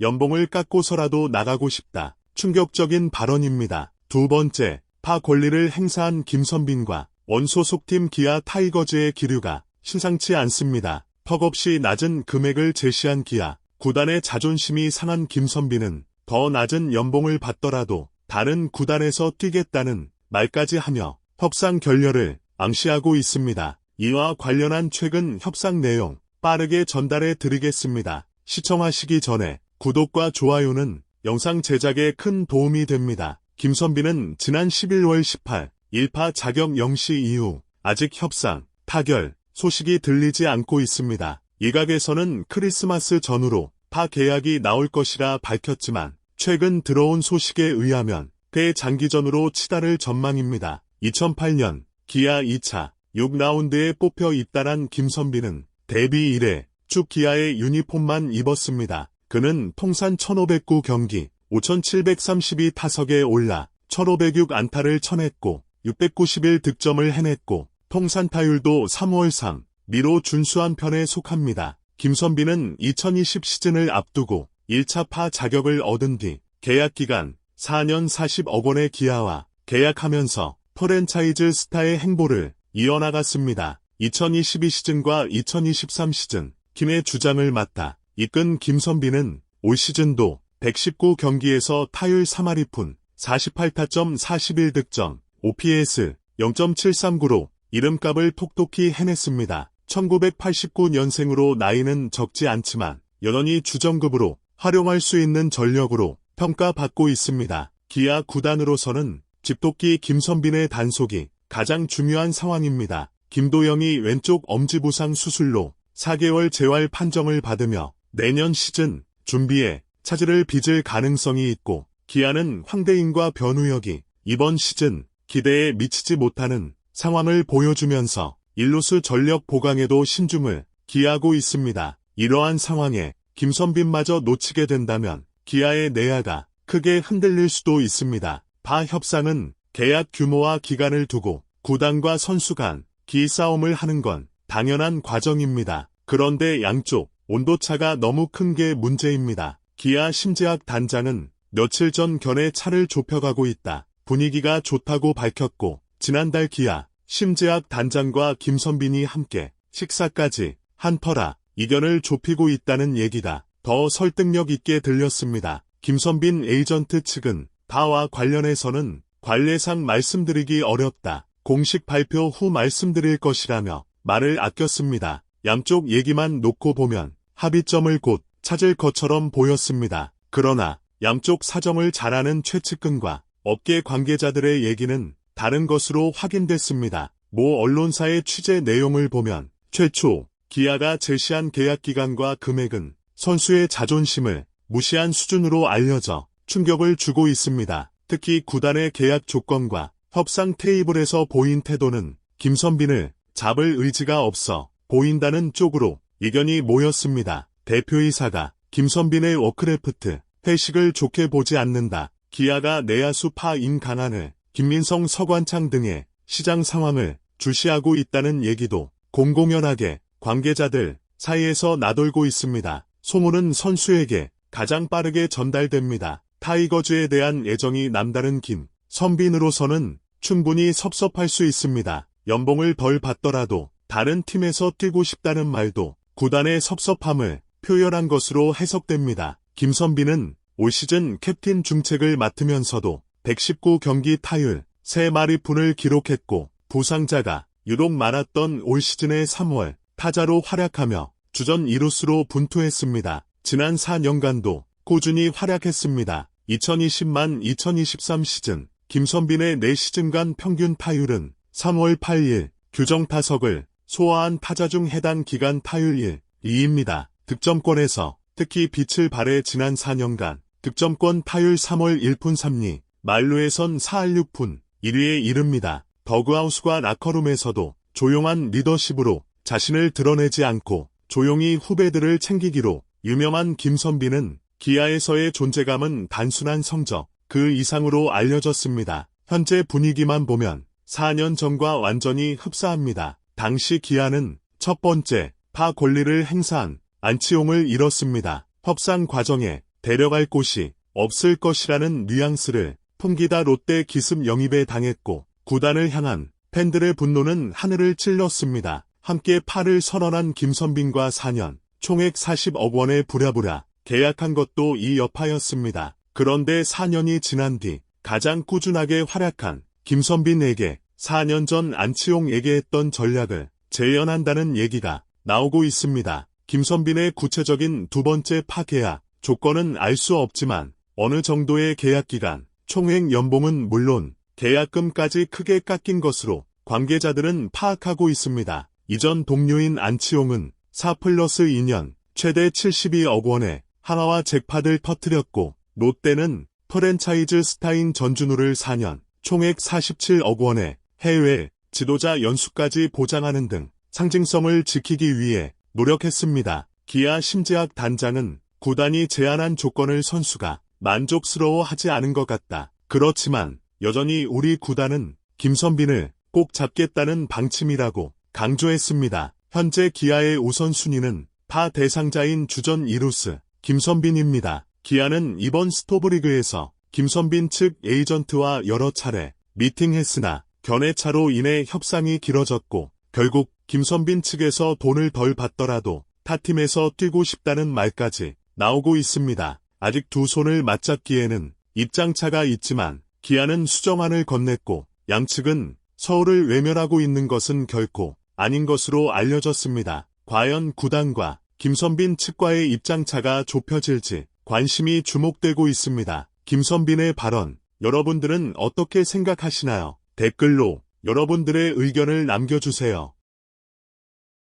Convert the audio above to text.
연봉을 깎고서라도 나가고 싶다. 충격적인 발언입니다. 두 번째, 파 권리를 행사한 김선빈과 원소속팀 기아 타이거즈의 기류가 심상치 않습니다. 턱없이 낮은 금액을 제시한 기아, 구단의 자존심이 상한 김선빈은 더 낮은 연봉을 받더라도 다른 구단에서 뛰겠다는 말까지 하며 협상 결렬을 암시하고 있습니다. 이와 관련한 최근 협상 내용 빠르게 전달해 드리겠습니다. 시청하시기 전에 구독과 좋아요는 영상 제작에 큰 도움이 됩니다. 김선빈은 지난 11월 18일 1파 자격 영시 이후 아직 협상, 타결 소식이 들리지 않고 있습니다. 일각에서는 크리스마스 전후로 파 계약이 나올 것이라 밝혔지만 최근 들어온 소식에 의하면 꽤 장기전으로 치달을 전망입니다. 2008년 기아 2차 6라운드에 뽑혀 입단한 김선빈은 데뷔 이래 쭉 기아의 유니폼만 입었습니다. 그는 통산 1509경기 5732타석에 올라 1506안타를 쳐냈고 691득점을 해냈고 통산 타율도 3월 3, 미로 준수한 편에 속합니다. 김선빈은 2020 시즌을 앞두고 1차 파 자격을 얻은 뒤 계약기간 4년 40억 원의 기아와 계약하면서 프랜차이즈 스타의 행보를 이어나갔습니다. 2022 시즌과 2023 시즌 김의 주장을 맡아 이끈 김선빈은 올 시즌도 119경기에서 타율 3할이푼 48타점 41득점, OPS 0.739로 이름값을 톡톡히 해냈습니다. 1989년생으로 나이는 적지 않지만 여전히 주전급으로 활용할 수 있는 전력으로 평가받고 있습니다. 기아 구단으로서는 집도끼 김선빈의 단속이 가장 중요한 상황입니다. 김도영이 왼쪽 엄지 부상 수술로 4개월 재활 판정을 받으며 내년 시즌 준비에 차질을 빚을 가능성이 있고 기아는 황대인과 변우혁이 이번 시즌 기대에 미치지 못하는 상황을 보여주면서 일루수 전력 보강에도 신중을 기하고 있습니다. 이러한 상황에 김선빈마저 놓치게 된다면 기아의 내야가 크게 흔들릴 수도 있습니다. 파 협상은 계약 규모와 기간을 두고 구단과 선수 간 기싸움을 하는 건 당연한 과정입니다. 그런데 양쪽 온도차가 너무 큰 게 문제입니다. 기아 심재학 단장은 며칠 전 견해 차를 좁혀가고 있다. 분위기가 좋다고 밝혔고 지난달 기아 심재학 단장과 김선빈이 함께 식사까지 한 터라 이견을 좁히고 있다는 얘기가 더 설득력 있게 들렸습니다. 김선빈 에이전트 측은 파와 관련해서는 관례상 말씀드리기 어렵다. 공식 발표 후 말씀드릴 것이라며 말을 아꼈습니다. 양쪽 얘기만 놓고 보면 합의점을 곧 찾을 것처럼 보였습니다. 그러나 양쪽 사정을 잘 아는 최측근과 업계 관계자들의 얘기는 다른 것으로 확인됐습니다. 모 언론사의 취재 내용을 보면 최초 기아가 제시한 계약 기간과 금액은 선수의 자존심을 무시한 수준으로 알려져 충격을 주고 있습니다. 특히 구단의 계약 조건과 협상 테이블에서 보인 태도는 김선빈을 잡을 의지가 없어 보인다는 쪽으로 의견이 모였습니다. 대표이사가 김선빈의 워크래프트, 회식을 좋게 보지 않는다. 기아가 내야수 파 임강한을, 김민성 서관창 등의 시장 상황을 주시하고 있다는 얘기도 공공연하게 관계자들 사이에서 나돌고 있습니다. 소문은 선수에게 가장 빠르게 전달됩니다. 타이거즈에 대한 애정이 남다른 김선빈으로서는 충분히 섭섭할 수 있습니다. 연봉을 덜 받더라도 다른 팀에서 뛰고 싶다는 말도 구단의 섭섭함을 표현한 것으로 해석됩니다. 김선빈은 올 시즌 캡틴 중책을 맡으면서도 119경기 타율 3할이푼을 기록했고 부상자가 유독 많았던 올 시즌의 3월 타자로 활약하며 주전 2루수로 분투했습니다. 지난 4년간도 꾸준히 활약했습니다. 2020-2023 시즌 김선빈의 4시즌간 평균 타율은 3월 8일 규정 타석을 소화한 타자 중 해당 기간 타율 1, 2입니다. 득점권에서 특히 빛을 발해 지난 4년간 득점권 타율 3월 1푼 3리, 만루에선 4할 6푼 1위에 이릅니다. 더그아웃과 라커룸에서도 조용한 리더십으로 자신을 드러내지 않고 조용히 후배들을 챙기기로 유명한 김선빈은 기아에서의 존재감은 단순한 성적 그 이상으로 알려졌습니다. 현재 분위기만 보면 4년 전과 완전히 흡사합니다. 당시 기아는 첫 번째 파 권리를 행사한 안치홍을 잃었습니다. 협상 과정에 데려갈 곳이 없을 것이라는 뉘앙스를 풍기다 롯데 기습 영입에 당했고 구단을 향한 팬들의 분노는 하늘을 찔렀습니다. 함께 파를 선언한 김선빈과 4년, 총액 40억 원에 부랴부랴 계약한 것도 이 여파였습니다. 그런데 4년이 지난 뒤 가장 꾸준하게 활약한 김선빈에게 4년 전 안치홍에게 했던 전략을 재현한다는 얘기가 나오고 있습니다. 김선빈의 구체적인 두 번째 파계약 조건은 알 수 없지만 어느 정도의 계약기간, 총액 연봉은 물론 계약금까지 크게 깎인 것으로 관계자들은 파악하고 있습니다. 이전 동료인 안치홍은 4+2년 최대 72억 원의 하나와 잭팟을 터뜨렸고 롯데는 프랜차이즈 스타인 전준우를 4년 총액 47억 원의 해외 지도자 연수까지 보장하는 등 상징성을 지키기 위해 노력했습니다. 기아 심재학 단장은 구단이 제안한 조건을 선수가 만족스러워하지 않은 것 같다. 그렇지만 여전히 우리 구단은 김선빈을 꼭 잡겠다는 방침이라고 강조했습니다. 현재 기아의 우선순위는 파 대상자인 주전 이루스 김선빈입니다. 기아는 이번 스토브리그에서 김선빈 측 에이전트와 여러 차례 미팅했으나 견해차로 인해 협상이 길어졌고 결국 김선빈 측에서 돈을 덜 받더라도 타팀에서 뛰고 싶다는 말까지 나오고 있습니다. 아직 두 손을 맞잡기에는 입장차가 있지만 기아는 수정안을 건넸고 양측은 서울을 외면하고 있는 것은 결코 아닌 것으로 알려졌습니다. 과연 구단과 김선빈 측과의 입장차가 좁혀질지 관심이 주목되고 있습니다. 김선빈의 발언, 여러분들은 어떻게 생각하시나요? 댓글로 여러분들의 의견을 남겨주세요.